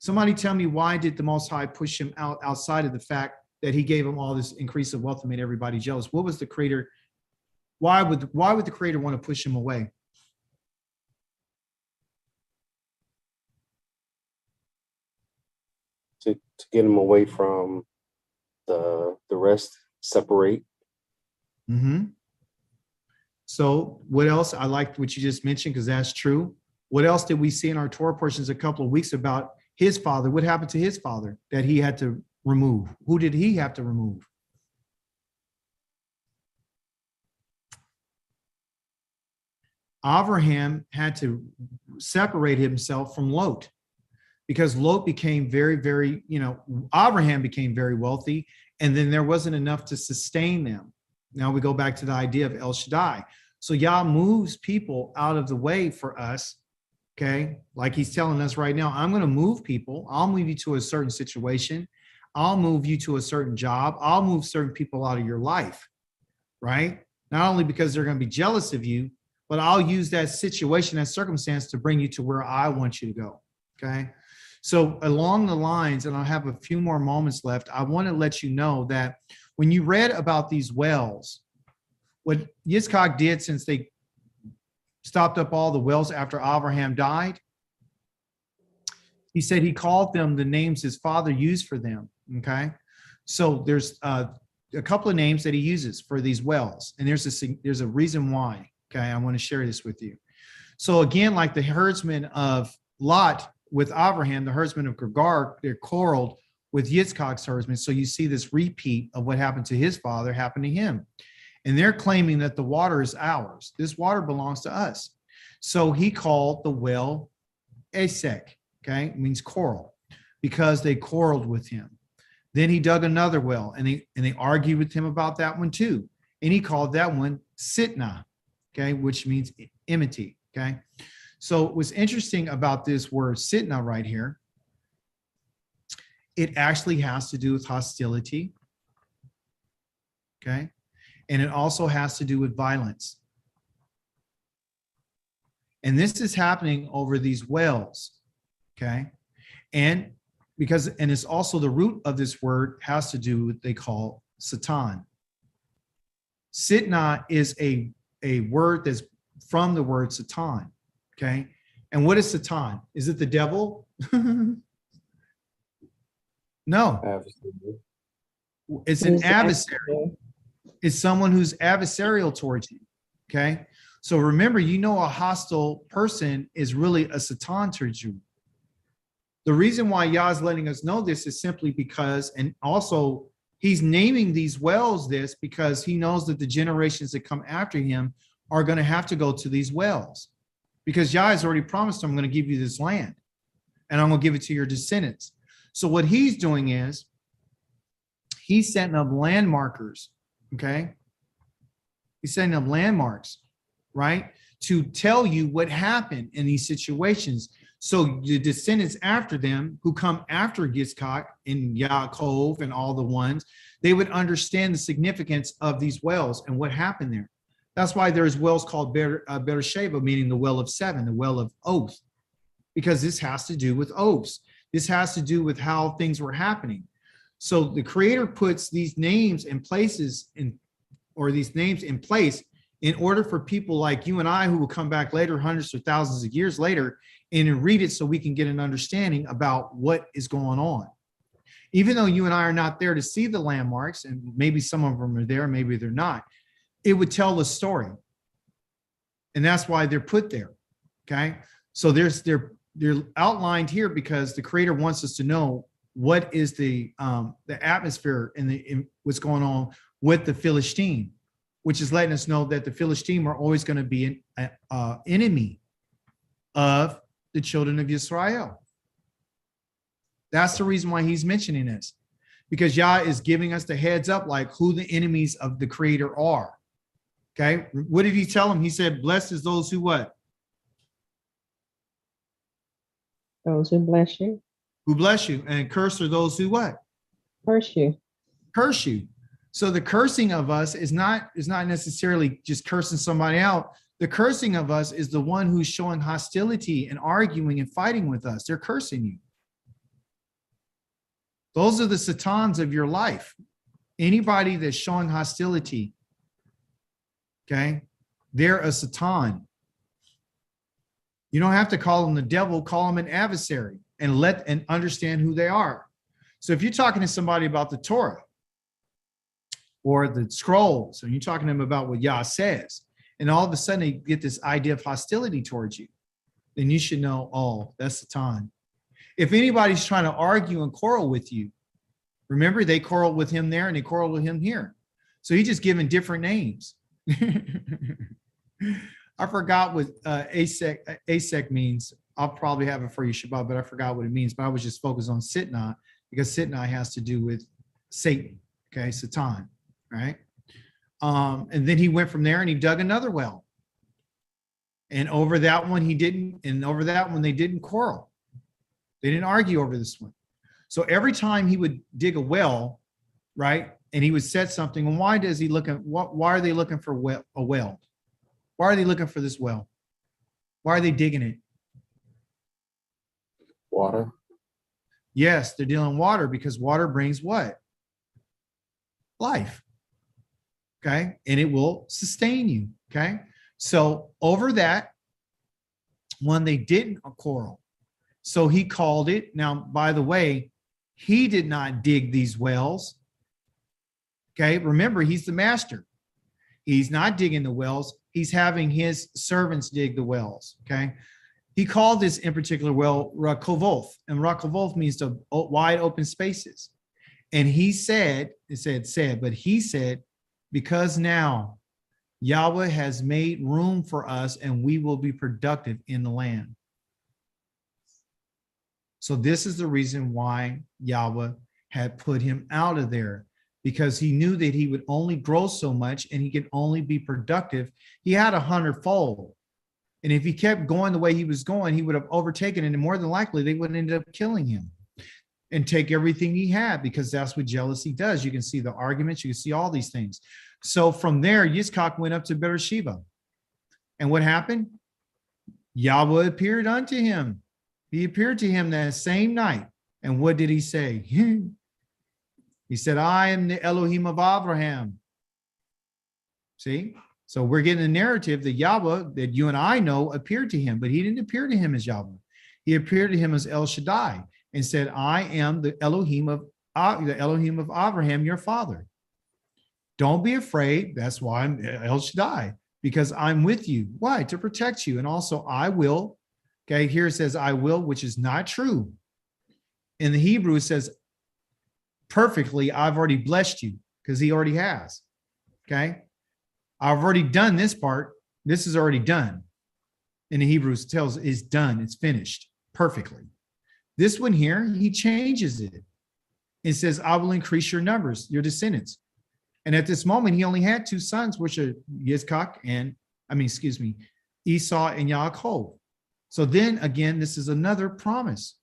Somebody tell me, why did the Most High push him out outside of the fact that he gave him all this increase of wealth and made everybody jealous? What was the Creator? Why would the Creator want to push him away? To get him away from the rest, separate. Mm-hmm. So what else? I liked what you just mentioned because that's true. What else did we see in our Torah portions a couple of weeks about his father? What happened to his father that he had to remove? Who did he have to remove? Avraham had to separate himself from Lot because Lot became very, very, Avraham became very wealthy, and then there wasn't enough to sustain them. Now we go back to the idea of El Shaddai. So Yah moves people out of the way for us. Okay. Like he's telling us right now, I'm going to move people. I'll move you to a certain situation. I'll move you to a certain job. I'll move certain people out of your life. Right. Not only because they're going to be jealous of you, but I'll use that situation, that circumstance to bring you to where I want you to go. Okay. So along the lines, and I'll have a few more moments left, I want to let you know that when you read about these wells, what Yitzchak did since they stopped up all the wells after Avraham died, he said he called them the names his father used for them. Okay. So there's a couple of names that he uses for these wells, and there's a reason why. Okay. I want to share this with you. So again, like the herdsmen of Lot with Avraham, the herdsmen of Gergar, they're quarreled with Yitzchak's herdsmen. So you see this repeat of what happened to his father happen to him. And they're claiming that the water is ours. This water belongs to us. So he called the well Esek, okay? It means quarrel, because they quarreled with him. Then he dug another well, and they argued with him about that one too. And he called that one Sitnah, okay, which means enmity, okay? So what's interesting about this word Sitnah right here, it actually has to do with hostility, okay? And it also has to do with violence. And this is happening over these wells, okay? And it's also the root of this word has to do with what they call Satan. Sitnah is a word that's from the word Satan, okay? And what is Satan? Is it the devil? No. It's an adversary. Is someone who's adversarial towards you, okay? So remember, a hostile person is really a Satan towards you. The reason why Yah is letting us know this is simply because, and also he's naming these wells this because he knows that the generations that come after him are going to have to go to these wells. Because Yah has already promised I'm going to give you this land and I'm going to give it to your descendants. So what he's doing is he's setting up landmarkers, okay? He's setting up landmarks, right? To tell you what happened in these situations. So the descendants after them who come after Yitzchak and Yaakov and all the ones, they would understand the significance of these wells and what happened there. That's why there's wells called Beersheba, meaning the well of seven, the well of oath, because this has to do with oaths. This has to do with how things were happening. So the Creator puts these names in places these names in place in order for people like you and I who will come back later, hundreds or thousands of years later, and read it so we can get an understanding about what is going on. Even though you and I are not there to see the landmarks, and maybe some of them are there, maybe they're not, it would tell the story. And that's why they're put there, okay? So they're outlined here because the Creator wants us to know what is the atmosphere and what's going on with the Philistine, which is letting us know that the Philistine are always going to be an enemy of the children of Israel. That's the reason why he's mentioning this, because Yah is giving us the heads up, like who the enemies of the Creator are. Okay, what did he tell them? He said, "Blessed is those who what? Those who bless you, Who bless you, and cursed are those who what? curse you. Curse you." So the cursing of us is not necessarily just cursing somebody out. The cursing of us is the one who's showing hostility and arguing and fighting with us. They're cursing you. Those are the satans of your life. Anybody that's showing hostility, okay, they're a satan. You don't have to call them the devil, call them an adversary and understand who they are. So if you're talking to somebody about the Torah or the scrolls, and you're talking to them about what Yah says, and all of a sudden they get this idea of hostility towards you, then you should know, oh, that's the time. If anybody's trying to argue and quarrel with you, remember they quarreled with him there and they quarreled with him here. So he's just giving different names. I forgot what asek means. I'll probably have it for you, Shabbat, but I forgot what it means. But I was just focused on Sitnah because Sitnah has to do with Satan, okay, Satan, right? And then he went from there and he dug another well. And over that one he didn't, and over that one they didn't quarrel. They didn't argue over this one. So every time he would dig a well, right, and he would set something, and why does he look at why are they looking for a well? Why are they looking for this well? Why are they digging it? Water. Yes, they're dealing water because water brings what? Life. Okay, and it will sustain you. Okay, so over that one, they didn't quarrel. So he called it. Now, by the way, he did not dig these wells. Okay, remember, he's the master. He's not digging the wells. He's having his servants dig the wells. Okay, he called this in particular well Rakovoth, and Rakovoth means the wide open spaces. And he said, but he said, because now Yahweh has made room for us and we will be productive in the land. So this is the reason why Yahweh had put him out of there, because he knew that he would only grow so much and he could only be productive. He had 100-fold. And if he kept going the way he was going, he would have overtaken it. And more than likely, they would end up killing him and take everything he had, because that's what jealousy does. You can see the arguments, you can see all these things. So from there, Yitzchak went up to Beersheba. And what happened? Yahweh appeared unto him. He appeared to him that same night. And what did he say? He said, I am the Elohim of Avraham. See? So we're getting a narrative that Yahweh, that you and I know, appeared to him, but he didn't appear to him as Yahweh. He appeared to him as El Shaddai and said, I am the Elohim of Avraham, your father. Don't be afraid. That's why I'm El Shaddai. because I'm with you. Why? To protect you. And also I will. Okay, here it says I will, which is not true. In the Hebrew, it says perfectly, I've already blessed you, because he already has. Okay, I've already done this part. This is already done. In the Hebrews, it tells it's done, it's finished perfectly. This one here, he changes it. It says, I will increase your numbers, your descendants. And at this moment, he only had two sons, which are Yitzchak and, Esau and Yaakov. So then again, this is another promise.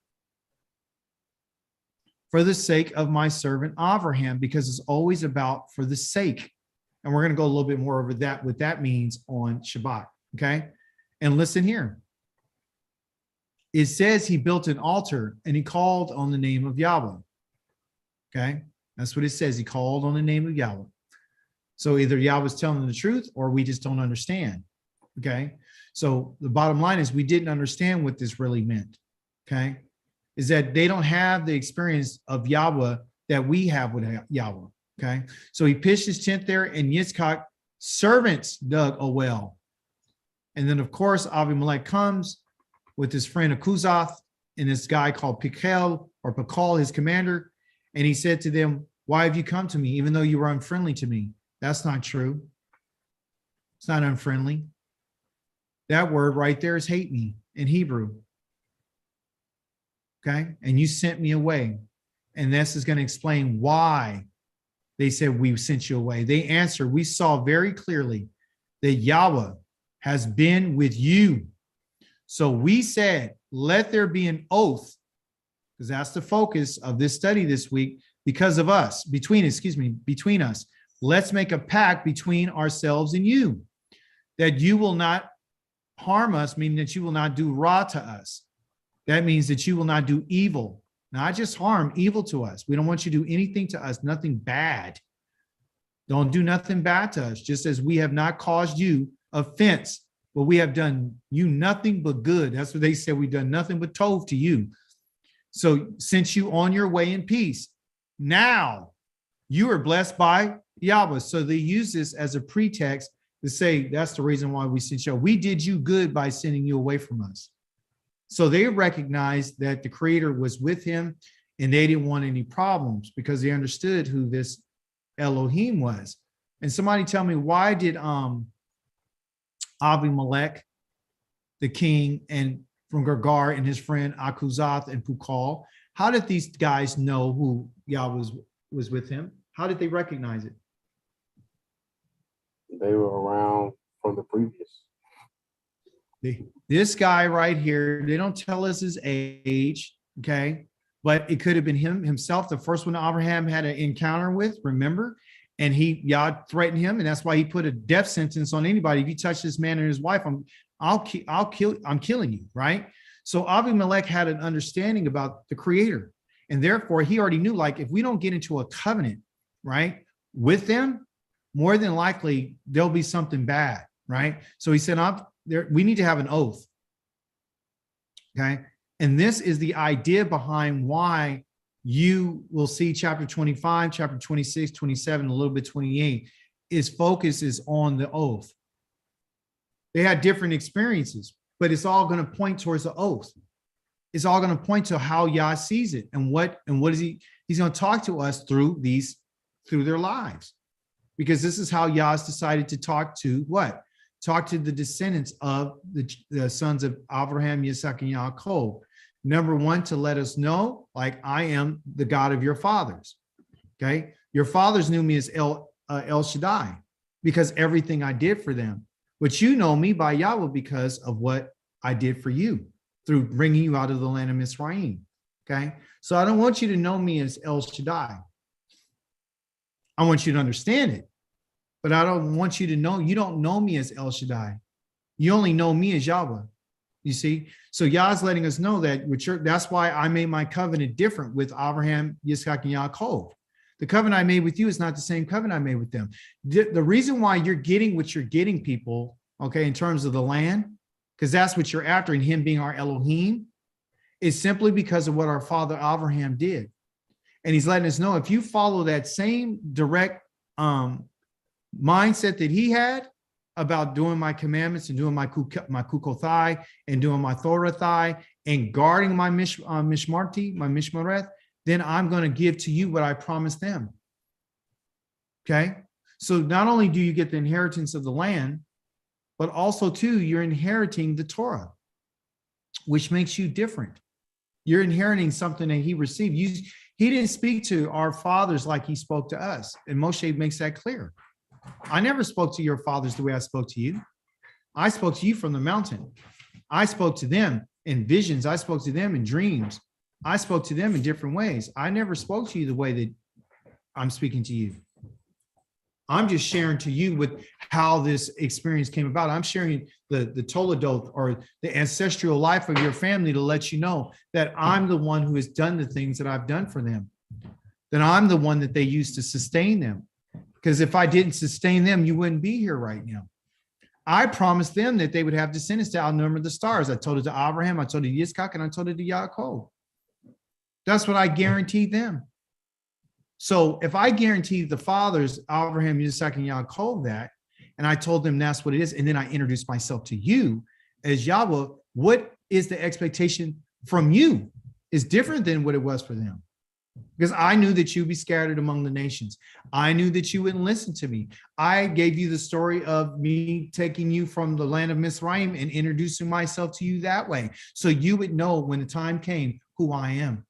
For the sake of my servant Avraham, because it's always about for the sake. And we're going to go a little bit more over that, what that means on Shabbat. Okay. And listen here. It says he built an altar and he called on the name of Yahweh. Okay. That's what it says. He called on the name of Yahweh. So either Yahweh's telling the truth or we just don't understand. Okay. So the bottom line is we didn't understand what this really meant. Okay. Is that they don't have the experience of Yahweh that we have with Yahweh. Okay. So he pitched his tent there, and Yitzchak servants dug a well. And then, of course, Avimelech comes with his friend Akuzath and this guy called Pikal, his commander. And he said to them, why have you come to me, even though you were unfriendly to me? That's not true. It's not unfriendly. That word right there is hate me in Hebrew. Okay. And you sent me away. And this is going to explain why they said we sent you away. They answered, we saw very clearly that Yahweh has been with you. So we said, let there be an oath, because that's the focus of this study this week, because of us, between us. Let's make a pact between ourselves and you, that you will not harm us, meaning that you will not do ra to us. That means that you will not do evil, not just harm, evil to us. We don't want you to do anything to us, nothing bad. Don't do nothing bad to us, just as we have not caused you offense, but we have done you nothing but good. That's what they said. We've done nothing but tov to you. So sent you on your way in peace. Now you are blessed by Yahweh. So they use this as a pretext to say, that's the reason why we sent you. We did you good by sending you away from us. So they recognized that the Creator was with him, and they didn't want any problems because they understood who this Elohim was. And somebody tell me, why did Avimelech, the king, and from Gergar and his friend Akuzath and Pukal, how did these guys know who Yahweh was with him? How did they recognize it? They were around from the previous. This guy right here, they don't tell us his age, okay? But it could have been himself, the first one Abraham had an encounter with, remember? And Yah threatened him, and that's why he put a death sentence on anybody. If you touch this man and his wife, I'm killing you, right? So Avimelech had an understanding about the Creator, and therefore he already knew, like, if we don't get into a covenant, right, with them, more than likely there'll be something bad, right? So he said, we need to have an oath. Okay. And this is the idea behind why you will see chapter 25, chapter 26, 27, a little bit 28, its focus is on the oath. They had different experiences, but it's all going to point towards the oath. It's all going to point to how Yah sees it and what is he's going to talk to us through their lives, because this is how Yah's decided to talk to what? Talk to the descendants of the sons of Avraham, Yitzchak, and Yaakov. Number one, to let us know, like, I am the God of your fathers. Okay. Your fathers knew me as El Shaddai because everything I did for them. But you know me by Yahweh because of what I did for you through bringing you out of the land of Mizraim. Okay. So I don't want you to know me as El Shaddai. I want you to understand it. But I don't want you to know, you don't know me as El Shaddai. You only know me as Yahweh. You see? So Yah's letting us know that that's why I made my covenant different with Abraham, Yitzchak, and Yaakov. The covenant I made with you is not the same covenant I made with them. The reason why you're getting what you're getting, people, okay, in terms of the land, because that's what you're after, and him being our Elohim, is simply because of what our father Abraham did. And he's letting us know, if you follow that same direct mindset that he had, about doing my commandments and doing my kukothai and doing my thorathai and guarding my mishmarti, my mishmareth, then I'm going to give to you what I promised them. Okay. So not only do you get the inheritance of the land, but also too, you're inheriting the Torah, which makes you different. You're inheriting something that he received. He didn't speak to our fathers like he spoke to us. And Moshe makes that clear. I never spoke to your fathers the way I spoke to you. I spoke to you from the mountain. I spoke to them in visions. I spoke to them in dreams. I spoke to them in different ways. I never spoke to you the way that I'm speaking to you. I'm just sharing to you with how this experience came about. I'm sharing the Toledoth or the ancestral life of your family to let you know that I'm the one who has done the things that I've done for them. That I'm the one that they used to sustain them. Because if I didn't sustain them, you wouldn't be here right now. I promised them that they would have descendants to outnumber the stars. I told it to Avraham, I told it to Yitzchak, and I told it to Yaakov. That's what I guaranteed them. So if I guarantee the fathers, Avraham, Yitzchak, and Yaakov that, and I told them that's what it is, and then I introduced myself to you as Yahweh, what is the expectation from you is different than what it was for them. Because I knew that you'd be scattered among the nations. I knew that you wouldn't listen to me. I gave you the story of me taking you from the land of Mizraim and introducing myself to you that way. So you would know when the time came who I am.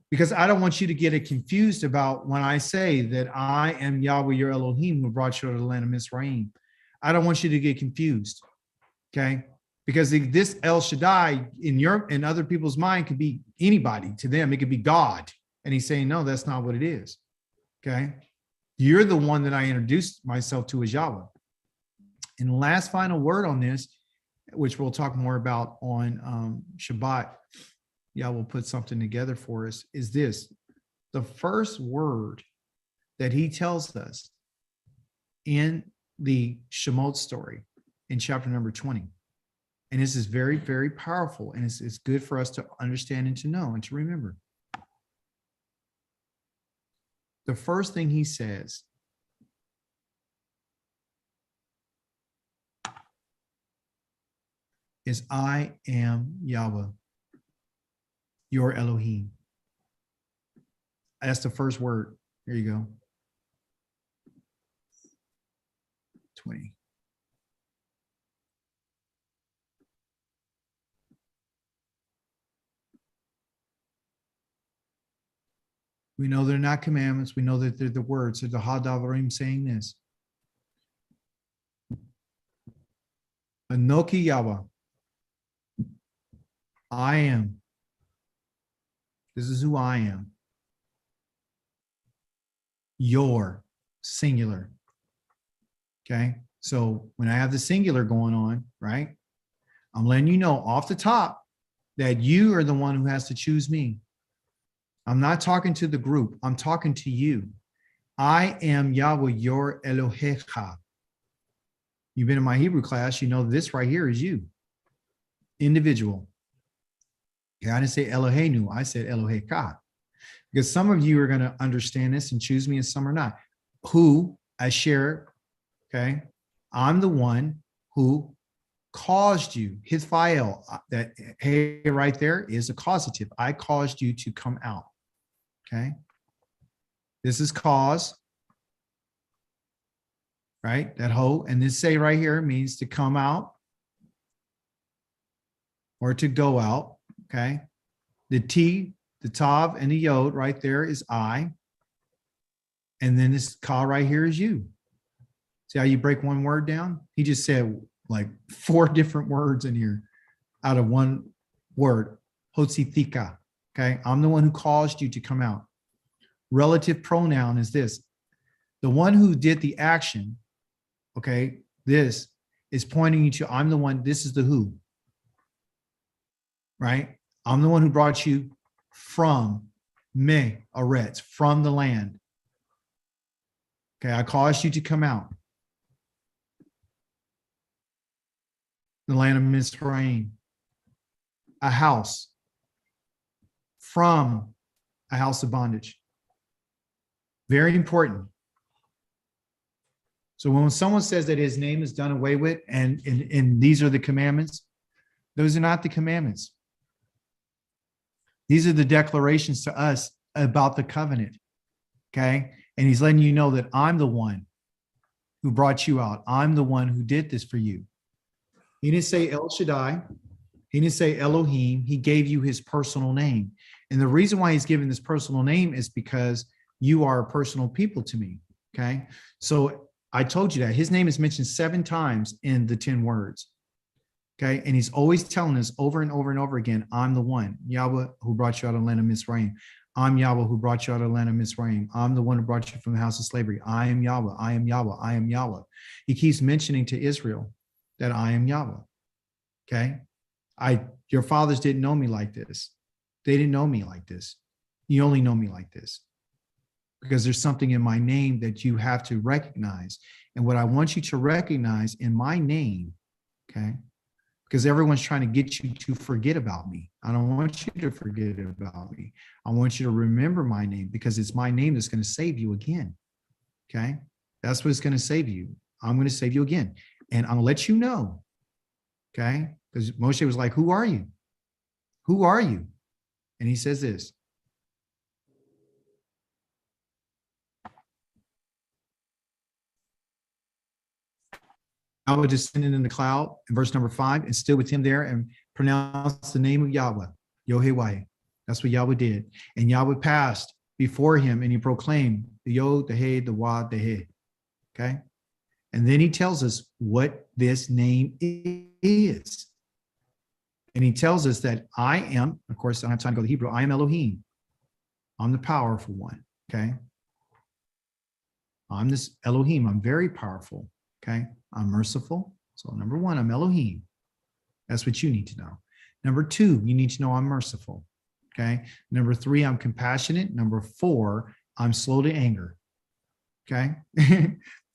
Because I don't want you to get it confused about when I say that I am Yahweh, your Elohim, who brought you out of the land of Mizraim. I don't want you to get confused, okay? Because this El Shaddai in other people's mind could be anybody. To them, it could be God. And he's saying, no, that's not what it is, okay? You're the one that I introduced myself to as Yahweh. And the last final word on this, which we'll talk more about on Shabbat, Yahweh will put something together for us, is this. The first word that he tells us in the Shemot story in chapter number 20. And this is very, very powerful. And it's good for us to understand and to know and to remember. The first thing he says is, I am Yahweh, your Elohim. That's the first word. There you go. 20. We know they're not commandments. We know that they're the words. They're the Hadavarim saying this. Anoki Yahweh. I am. This is who I am. Your, singular. Okay. So when I have the singular going on, right, I'm letting you know off the top that you are the one who has to choose me. I'm not talking to the group. I'm talking to you. I am Yahweh, your Elohecha. You've been in my Hebrew class. You know this right here is you. Individual. Okay, I didn't say Eloheinu. I said Elohecha. Because some of you are going to understand this and choose me and some are not. Who I share, okay? I'm the one who caused you, Hithael, that hey right there is a causative. I caused you to come out. Okay. This is cause, right? That ho, and this say right here means to come out or to go out. Okay. The T, the Tav, and the Yod right there is I. And then this Ka right here is you. See how you break one word down? He just said like 4 different words in here out of one word. Hotzithika. Okay. I'm the one who caused you to come out. Relative pronoun is this. The one who did the action, okay, this is pointing you to, I'm the one, this is the who. Right? I'm the one who brought you from me, Aretz, from the land. Okay, I caused you to come out. The land of Mizraim. A house. From a house of bondage. Very important. So when someone says that his name is done away with and these are the commandments, those are not the commandments. These are the declarations to us about the covenant. Okay. And he's letting you know that I'm the one who brought you out. I'm the one who did this for you. He didn't say El Shaddai. He didn't say Elohim. He gave you his personal name. And the reason why he's given this personal name is because you are a personal people to me. Okay. So I told you that his name is mentioned 7 times in the 10 words. Okay. And he's always telling us over and over and over again, I'm the one, Yahweh, who brought you out of the land of Mizraim. I'm Yahweh who brought you out of the land of Mizraim. I'm the one who brought you from the house of slavery. I am Yahweh. I am Yahweh. I am Yahweh. He keeps mentioning to Israel that I am Yahweh. Okay. Your fathers didn't know me like this. They didn't know me like this. You only know me like this because there's something in my name that you have to recognize. And what I want you to recognize in my name, okay, because everyone's trying to get you to forget about me. I don't want you to forget about me. I want you to remember my name because it's my name that's going to save you again. Okay. That's what's going to save you. I'm going to save you again. And I'll let you know. Okay. Because Moshe was like, who are you? Who are you? And he says this. Yahweh descended in the cloud in verse number 5 and stood with him there and pronounced the name of Yahweh, Yohewah. That's what Yahweh did. And Yahweh passed before him and he proclaimed the Yod, the He, the Wad, the He. Okay. And then he tells us what this name is. And he tells us that I am, of course, I don't have time to go to Hebrew. I am Elohim. I'm the powerful one. Okay. I'm this Elohim. I'm very powerful. Okay. I'm merciful. So number 1, I'm Elohim. That's what you need to know. Number 2, you need to know I'm merciful. Okay. Number 3, I'm compassionate. Number 4, I'm slow to anger. Okay.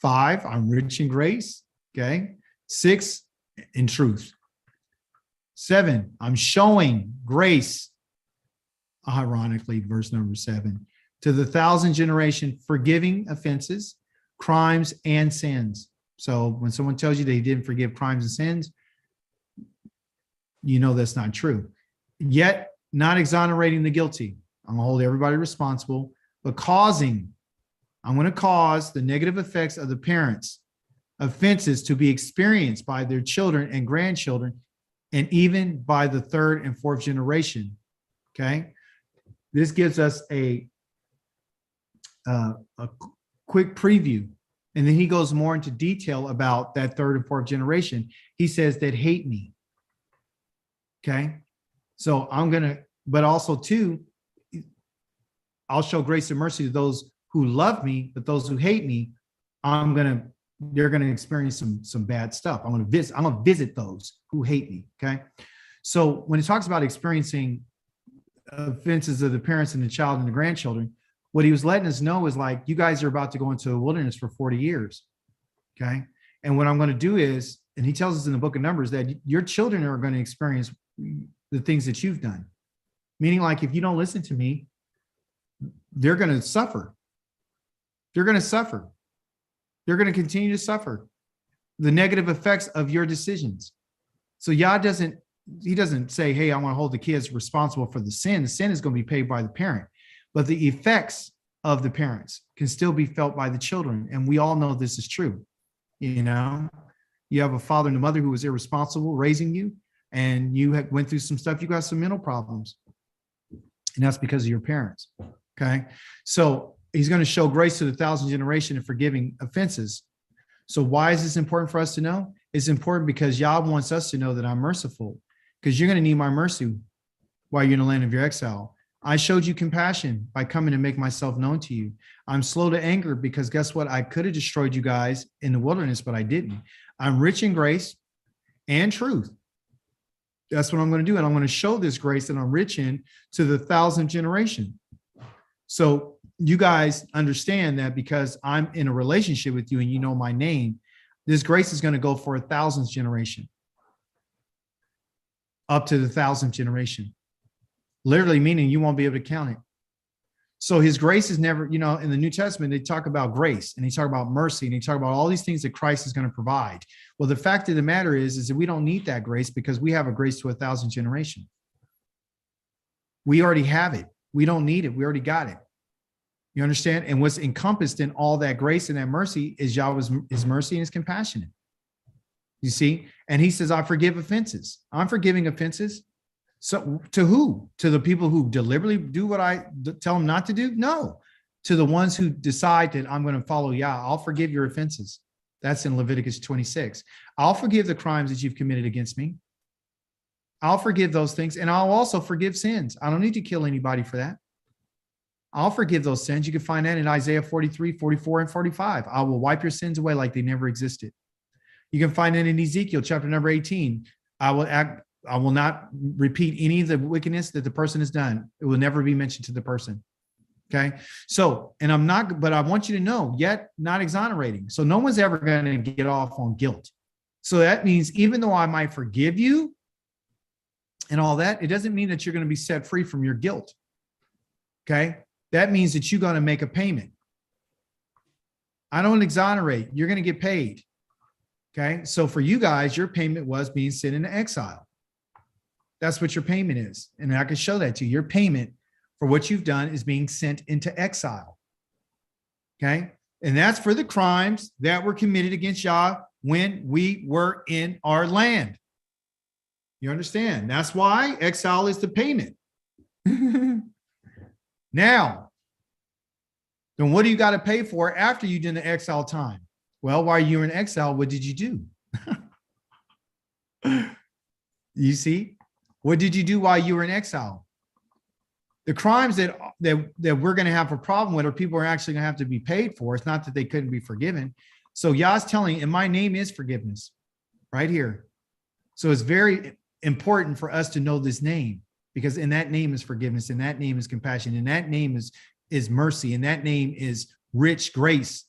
5, I'm rich in grace. Okay. 6, in truth. 7, I'm showing grace. Ironically, verse number 7, to the 1,000th generation, forgiving offenses, crimes, and sins. So when someone tells you they didn't forgive crimes and sins, you know that's not true. Yet not exonerating the guilty. I'm going to hold everybody responsible, but I'm going to cause the negative effects of the parents' offenses to be experienced by their children and grandchildren, and even by the 3rd and 4th generation. Okay. This gives us a quick preview. And then he goes more into detail about that 3rd and 4th generation. He says that hate me. Okay. So but also too, I'll show grace and mercy to those who love me, but those who hate me, they're going to experience some bad stuff. I'm going to visit those who hate me. Okay. So when it talks about experiencing offenses of the parents and the child and the grandchildren, what he was letting us know is like, you guys are about to go into a wilderness for 40 years. Okay. And what I'm going to do is, and he tells us in the book of Numbers that your children are going to experience the things that you've done. Meaning like, if you don't listen to me, they're going to suffer. They're going to suffer. They're going to continue to suffer the negative effects of your decisions. So Yah doesn't say, hey, I want to hold the kids responsible for the sin. The sin is going to be paid by the parent. But the effects of the parents can still be felt by the children. And we all know this is true. You know, you have a father and a mother who was irresponsible raising you, and you went through some stuff. You got some mental problems. And that's because of your parents. Okay. So he's going to show grace to the 1,000th generation in forgiving offenses. So why is this important for us to know? It's important because Yah wants us to know that I'm merciful, because you're going to need my mercy while you're in the land of your exile. I showed you compassion by coming to make myself known to you. I'm slow to anger because guess what? I could have destroyed you guys in the wilderness, but I didn't. I'm rich in grace and truth. That's what I'm going to do. And I'm going to show this grace that I'm rich in to the 1,000th generation. So you guys understand that because I'm in a relationship with you and you know my name, this grace is going to go for 1,000th generation, up to the 1,000th generation. Literally meaning you won't be able to count it. So his grace is never, in the New Testament, they talk about grace and they talk about mercy and they talk about all these things that Christ is going to provide. Well, the fact of the matter is that we don't need that grace because we have a grace to 1,000 generations. We already have it. We don't need it. We already got it. You understand? And what's encompassed in all that grace and that mercy is Yahweh's his mercy and his compassion. You see? And he says, I forgive offenses. I'm forgiving offenses. So to who? To the people who deliberately do what I tell them not to do? No. To the ones who decide that I'm going to follow Yah, I'll forgive your offenses. That's in Leviticus 26. I'll forgive the crimes that you've committed against me. I'll forgive those things. And I'll also forgive sins. I don't need to kill anybody for that. I'll forgive those sins. You can find that in Isaiah 43, 44, and 45. I will wipe your sins away like they never existed. You can find that in Ezekiel chapter number 18. I will not repeat any of the wickedness that the person has done. It will never be mentioned to the person. Okay. So, and but I want you to know, yet not exonerating. So no one's ever going to get off on guilt. So that means even though I might forgive you and all that, it doesn't mean that you're going to be set free from your guilt. Okay. That means that you're going to make a payment. I don't exonerate. You're going to get paid. Okay. So for you guys, your payment was being sent into exile. That's what your payment is. And I can show that to you. Your payment for what you've done is being sent into exile. Okay. And that's for the crimes that were committed against Yah when we were in our land. You understand? That's why exile is the payment. Now, then what do you got to pay for after you did the exile time? Well, while you were in exile, what did you do? You see? What did you do while you were in exile? The crimes that we're going to have a problem with, or people are actually going to have to be paid for. It's not that they couldn't be forgiven. So Yah's telling, and my name is forgiveness, right here. So it's very important for us to know this name, because in that name is forgiveness, and that name is compassion, and that name is mercy, and that name is rich grace,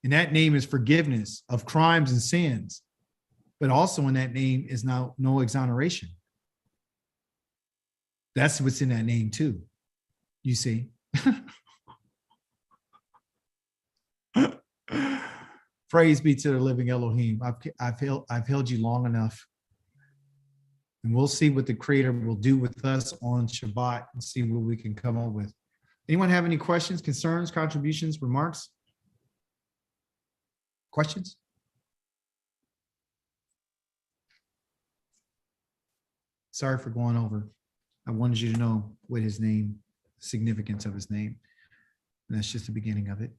and that name is forgiveness of crimes and sins. But also in that name is now no exoneration. That's what's in that name too. You see? Praise be to the living Elohim. I've held you long enough. And we'll see what the Creator will do with us on Shabbat and see what we can come up with. Anyone have any questions, concerns, contributions, remarks? Questions? Sorry for going over. I wanted you to know what his name, significance of his name. And that's just the beginning of it.